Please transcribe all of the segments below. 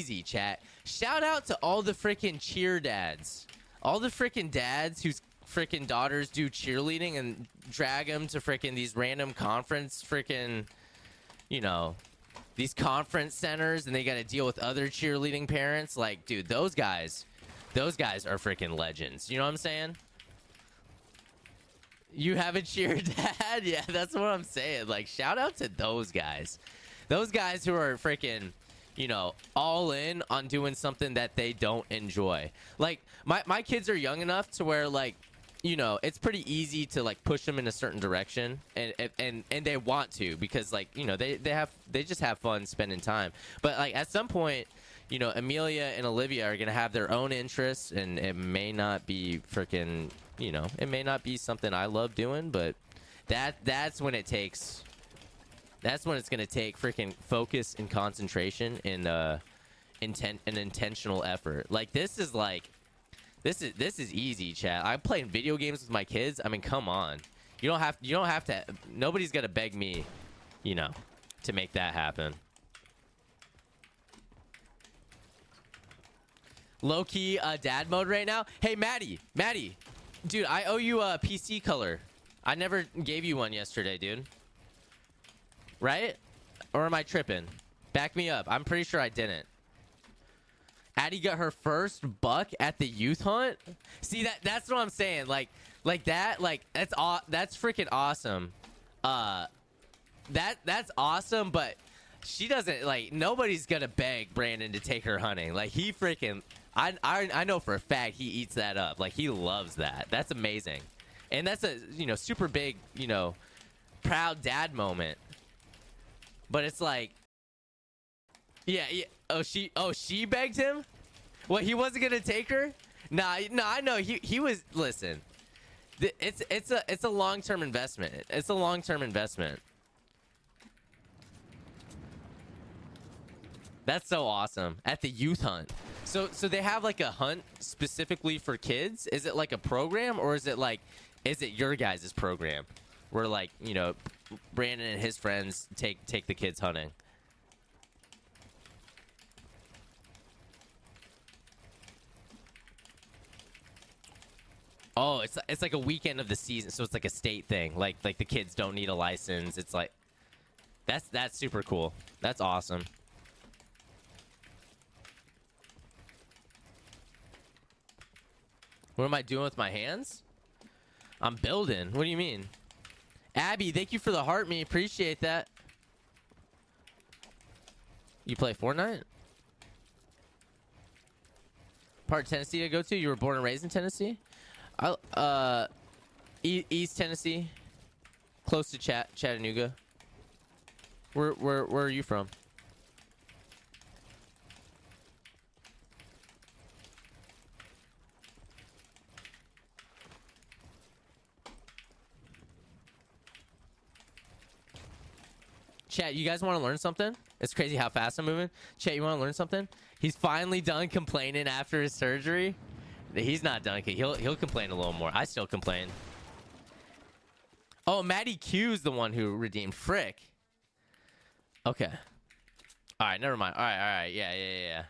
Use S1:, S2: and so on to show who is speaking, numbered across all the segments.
S1: Easy chat. Shout out to all the freaking cheer dads. All the freaking dads whose freaking daughters do cheerleading and drag them to freaking these random conference freaking, you know, these conference centers, and they got to deal with other cheerleading parents. Like, dude, those guys are freaking legends. You know what I'm saying? You have a cheer dad? Yeah, that's what I'm saying. Like, shout out to those guys. Those guys who are freaking, you know, all in on doing something that they don't enjoy. Like, my kids are young enough to where, like, you know, it's pretty easy to like push them in a certain direction, and they want to, because, like, you know, they just have fun spending time. But like at some point, you know, Amelia and Olivia are gonna have their own interests, and it may not be freaking, you know, it may not be something I love doing, but that's when it's gonna take freaking focus and concentration and intentional effort. Like, this is easy, chat. I'm playing video games with my kids. I mean, come on. You don't have to. Nobody's gonna beg me, you know, to make that happen. Low key dad mode right now. Hey, Maddie, dude, I owe you a PC color. I never gave you one yesterday, dude. Right? Or am I tripping? Back me up. I'm pretty sure I didn't. Addie got her first buck at the youth hunt. See, that's what I'm saying. Like that. Like, that's freaking awesome. That's awesome. But she doesn't, like, nobody's gonna beg Brandon to take her hunting. Like, he freaking, I know for a fact he eats that up. Like, he loves that. That's amazing. And that's a, you know, super big, you know, proud dad moment. But it's like, yeah. Oh, she begged him? What, he wasn't gonna take her? Nah, I know he was. Listen, it's a long-term investment. It's a long-term investment. That's so awesome. At the youth hunt. So they have like a hunt specifically for kids? Is it like a program, or is it your guys' program where, like, you know, Brandon and his friends take the kids hunting? Oh, it's like a weekend of the season, so it's like a state thing. Like the kids don't need a license. It's like, that's super cool. That's awesome. What am I doing with my hands? I'm building. What do you mean? Abby, thank you for the heart me. Appreciate that. You play Fortnite? Part of Tennessee to go to? You were born and raised in Tennessee? East Tennessee, close to Chattanooga. Where are you from? Chat, you guys want to learn something? It's crazy how fast I'm moving. Chat, you want to learn something? He's finally done complaining after his surgery. He's not done. He'll complain a little more. I still complain. Oh, Maddie Q's the one who redeemed. Frick. Okay. All right, never mind. All right. Yeah.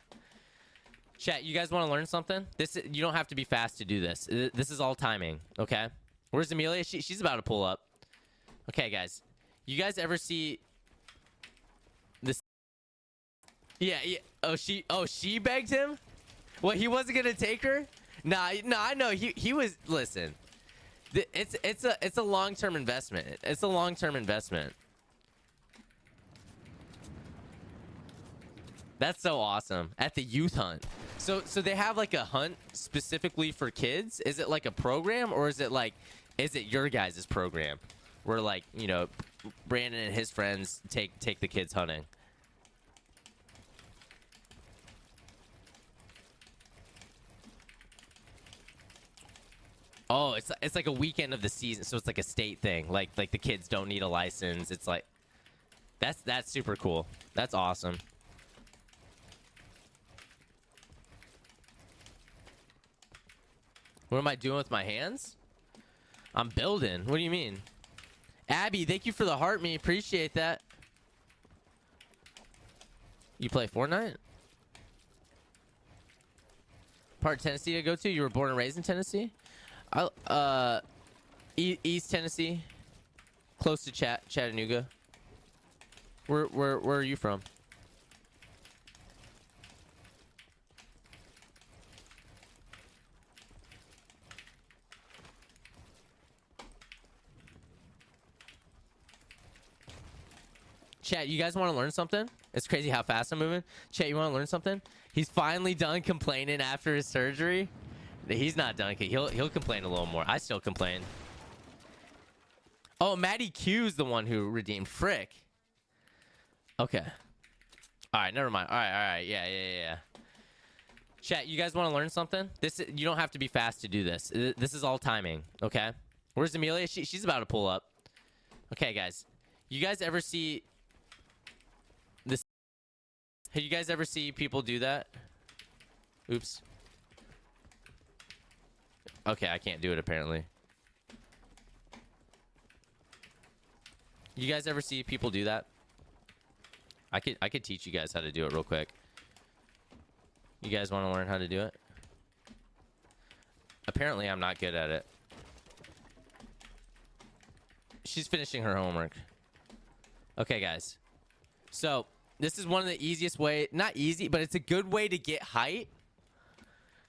S1: Chat, you guys want to learn something? You don't have to be fast to do this. This is all timing, okay? Where's Amelia? She's about to pull up. Okay, guys. You guys ever see this? Yeah. Oh, she begged him? What, he wasn't gonna take her? Nah, I know he was. Listen, it's a long-term investment. It's a long-term investment. That's so awesome. At the youth hunt. So they have like a hunt specifically for kids? Is it like a program, or is it your guys' program where, like, you know, Brandon and his friends take the kids hunting? Oh, it's like a weekend of the season, so it's like a state thing. Like the kids don't need a license. It's like, that's super cool. That's awesome. What am I doing with my hands? I'm building. What do you mean? Abby, thank you for the heart me. Appreciate that. You play Fortnite? part of Tennessee to go to? You were born and raised in Tennessee? East Tennessee, close to Chattanooga. Where are you from? Chat, you guys want to learn something? It's crazy how fast I'm moving. Chat, you want to learn something? He's finally done complaining after his surgery. He's not done. He'll complain a little more. I still complain. Oh, Matty Q's the one who redeemed. Frick. Okay. All right, never mind. All right. Yeah. Chat, you guys want to learn something? You don't have to be fast to do this. This is all timing, okay? Where's Amelia? She's about to pull up. Okay, guys. You guys ever see this? Have you guys ever see people do that? Oops. Okay, I can't do it apparently. You guys ever see people do that? I could teach you guys how to do it real quick. You guys want to learn how to do it? Apparently, I'm not good at it. She's finishing her homework. Okay, guys. So, this is one of the easiest way, not easy, but it's a good way to get height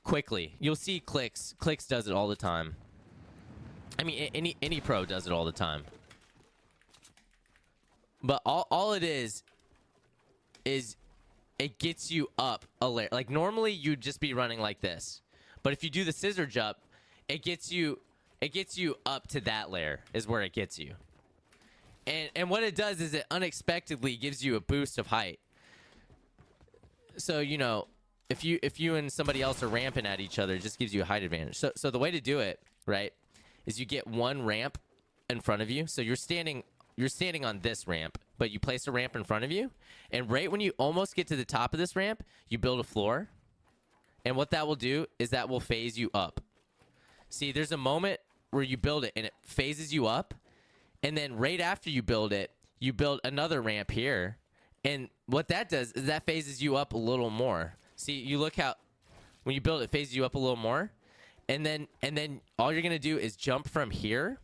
S1: quickly. You'll see Clicks. Clicks does it all the time. I mean, any pro does it all the time. But all it is it gets you up a layer. Like normally you'd just be running like this. But if you do the scissor jump, it gets you up to that layer is where it gets you. And what it does is it unexpectedly gives you a boost of height. So, you know, if you and somebody else are ramping at each other, it just gives you a height advantage. So the way to do it, right, is you get one ramp in front of you. So you're standing on this ramp, but you place a ramp in front of you, and right when you almost get to the top of this ramp, you build a floor. And what that will do is that will phase you up. See, there's a moment where you build it and it phases you up, and then right after you build it, you build another ramp here, and what that does is that phases you up a little more. See, you look how when you build it, phases you up a little more, and then all you're gonna do is jump from here,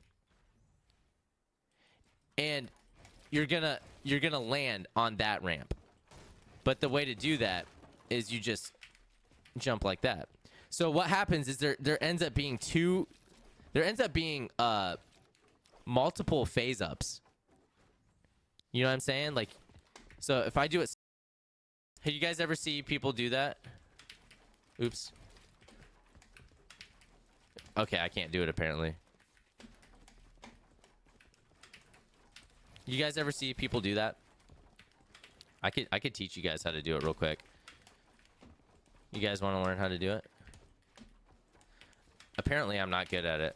S1: and you're gonna land on that ramp. But the way to do that is you just jump like that. So what happens is there ends up being multiple phase ups. You know what I'm saying? Like, so if I do it, have you guys ever see people do that? Oops. Okay, I can't do it apparently. You guys ever see people do that? I could teach you guys how to do it real quick. You guys want to learn how to do it? Apparently, I'm not good at it.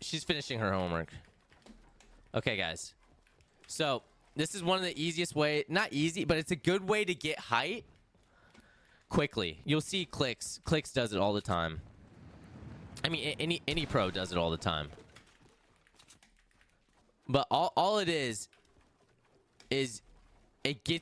S1: She's finishing her homework. Okay, guys. So, this is one of the easiest way, not easy, but it's a good way to get height quickly. You'll see Clicks. Clicks does it all the time. I mean, any pro does it all the time. But all it is it gets